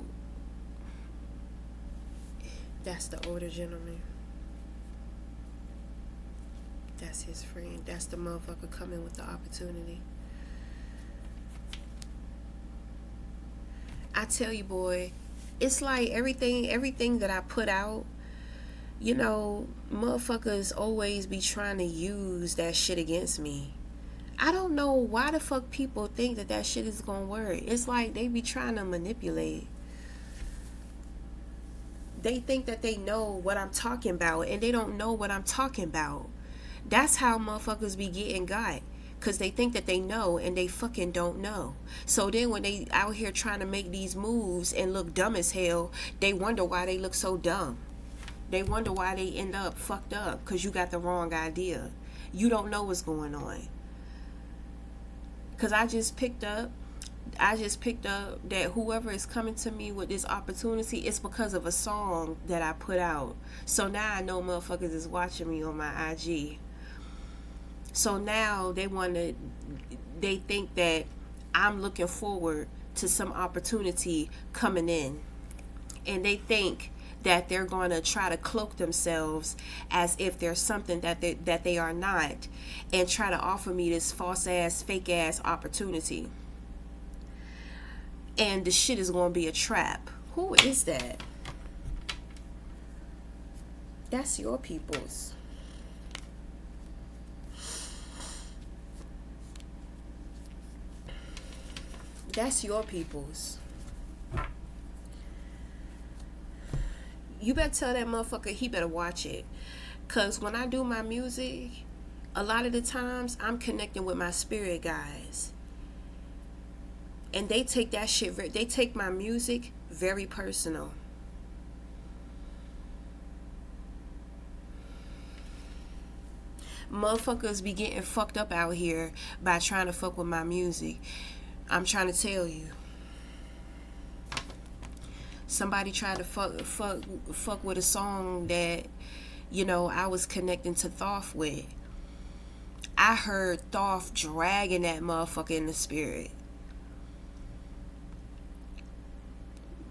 that's the older gentleman. That's his friend. That's the motherfucker coming with the opportunity. I tell you, boy, it's like everything that I put out, you know, motherfuckers always be trying to use that shit against me. I don't know why the fuck people think that shit is gonna work. It's like they be trying to manipulate. They think that they know what I'm talking about, and they don't know what I'm talking about. That's how motherfuckers be getting got. Because they think that they know, and they fucking don't know. So then when they out here trying to make these moves and look dumb as hell, they wonder why they look so dumb. They wonder why they end up fucked up. Because you got the wrong idea. You don't know what's going on. Because I just picked up that whoever is coming to me with this opportunity, it's because of a song that I put out. So now I know motherfuckers is watching me on my IG. So now they think that I'm looking forward to some opportunity coming in. And they think that they're going to try to cloak themselves as if there's something that they are not, and try to offer me this false ass, fake ass opportunity. And the shit is going to be a trap. Who is that? That's your people's. That's your people's. You better tell that motherfucker he better watch it. Because when I do my music, a lot of the times I'm connecting with my spirit guides. And they take that shit, they take my music very personal. Motherfuckers be getting fucked up out here by trying to fuck with my music. I'm trying to tell you. Somebody tried to fuck with a song that, you know, I was connecting to Thoth with. I heard Thoth dragging that motherfucker in the spirit.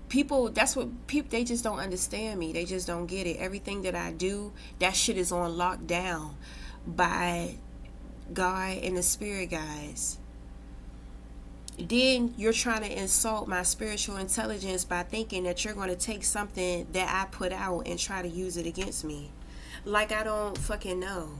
People, that's what people, they just don't understand me. They just don't get it. Everything that I do, that shit is on lockdown by God and the spirit guys. Then you're trying to insult my spiritual intelligence by thinking that you're going to take something that I put out and try to use it against me. Like I don't fucking know.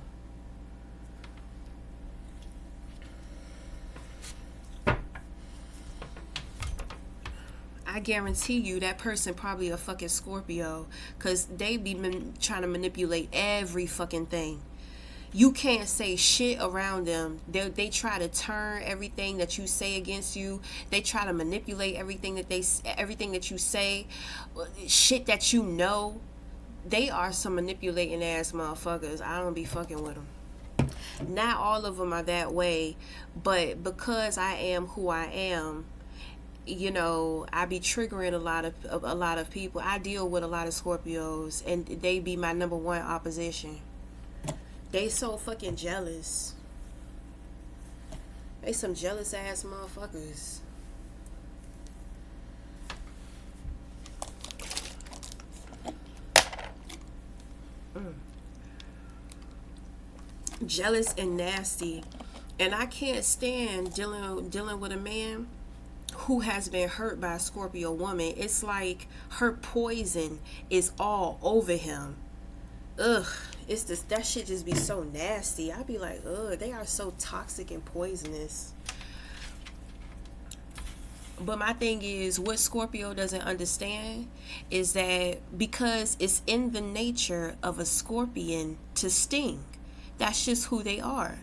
I guarantee you that person probably a fucking Scorpio, because they be trying to manipulate every fucking thing. You can't say shit around them. They try to turn everything that you say against you. They try to manipulate everything that you say, shit that you know. They are some manipulating ass motherfuckers. I don't be fucking with them. Not all of them are that way, but because I am who I am, you know, I be triggering a lot of people. I deal with a lot of Scorpios, and they be my number one opposition. They so fucking jealous. They some jealous ass motherfuckers. Jealous and nasty. And I can't stand dealing with a man who has been hurt by a Scorpio woman. It's like her poison is all over him. Ugh. That shit just be so nasty. I be like, ugh, they are so toxic and poisonous. But my thing is, what Scorpio doesn't understand is that because it's in the nature of a scorpion to sting, that's just who they are.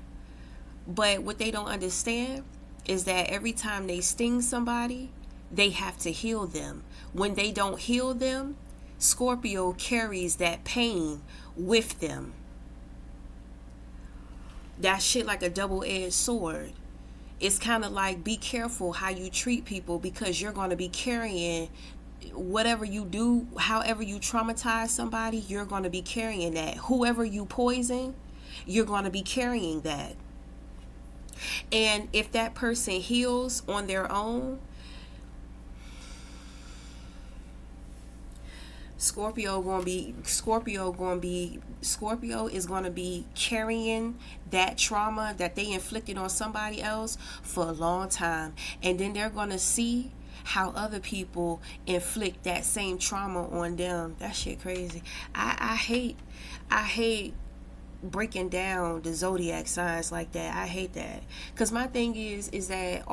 But what they don't understand is that every time they sting somebody, they have to heal them. When they don't heal them, Scorpio carries that pain with them. That shit like a double-edged sword. It's kind of like, be careful how you treat people, because you're going to be carrying whatever you do. However you traumatize somebody, you're going to be carrying that. Whoever you poison, you're going to be carrying that. And if that person heals on their own, Scorpio is going to be carrying that trauma that they inflicted on somebody else for a long time. And then they're going to see how other people inflict that same trauma on them. That shit crazy. I hate breaking down the zodiac signs like that. I hate that, because my thing is that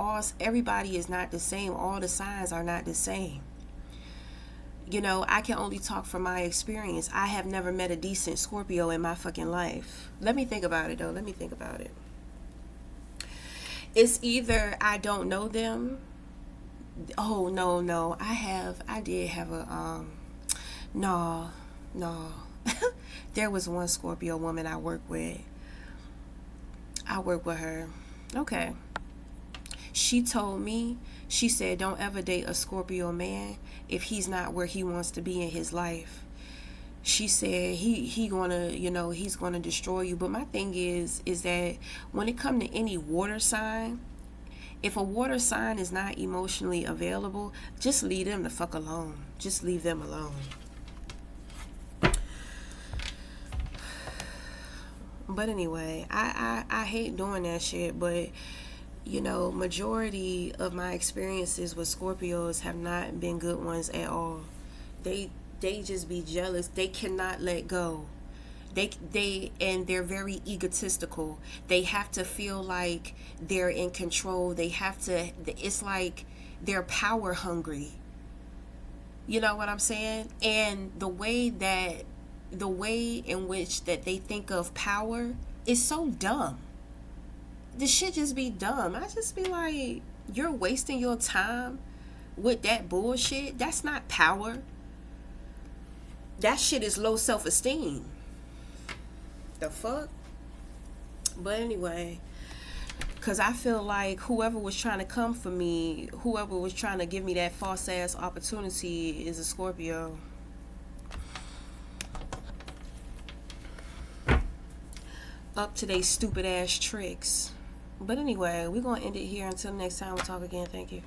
everybody is not the same. All the signs are not the same. You know, I can only talk from my experience. I have never met a decent Scorpio in my fucking life. Let me think about it, though. Let me think about it. It's either I don't know them. Oh, no. I did have a, no. There was one Scorpio woman I work with. I work with her. Okay. She told me, she said, don't ever date a Scorpio man if he's not where he wants to be in his life. She said he's gonna destroy you. But my thing is that when it comes to any water sign, if a water sign is not emotionally available, just leave them the fuck alone. Just leave them alone. But anyway, I hate doing that shit, but you know, majority of my experiences with Scorpios have not been good ones at all. They just be jealous. They cannot let go. They're very egotistical. They have to feel like they're in control. It's like they're power hungry. You know what I'm saying? And the way in which that they think of power is so dumb. This shit just be dumb. I just be like, you're wasting your time with that bullshit. That's not power. That shit is low self-esteem. The fuck? But anyway, because I feel like whoever was trying to come for me, whoever was trying to give me that false ass opportunity is a Scorpio. Up to their stupid ass tricks. But anyway, we're going to end it here. Until next time, we'll talk again. Thank you.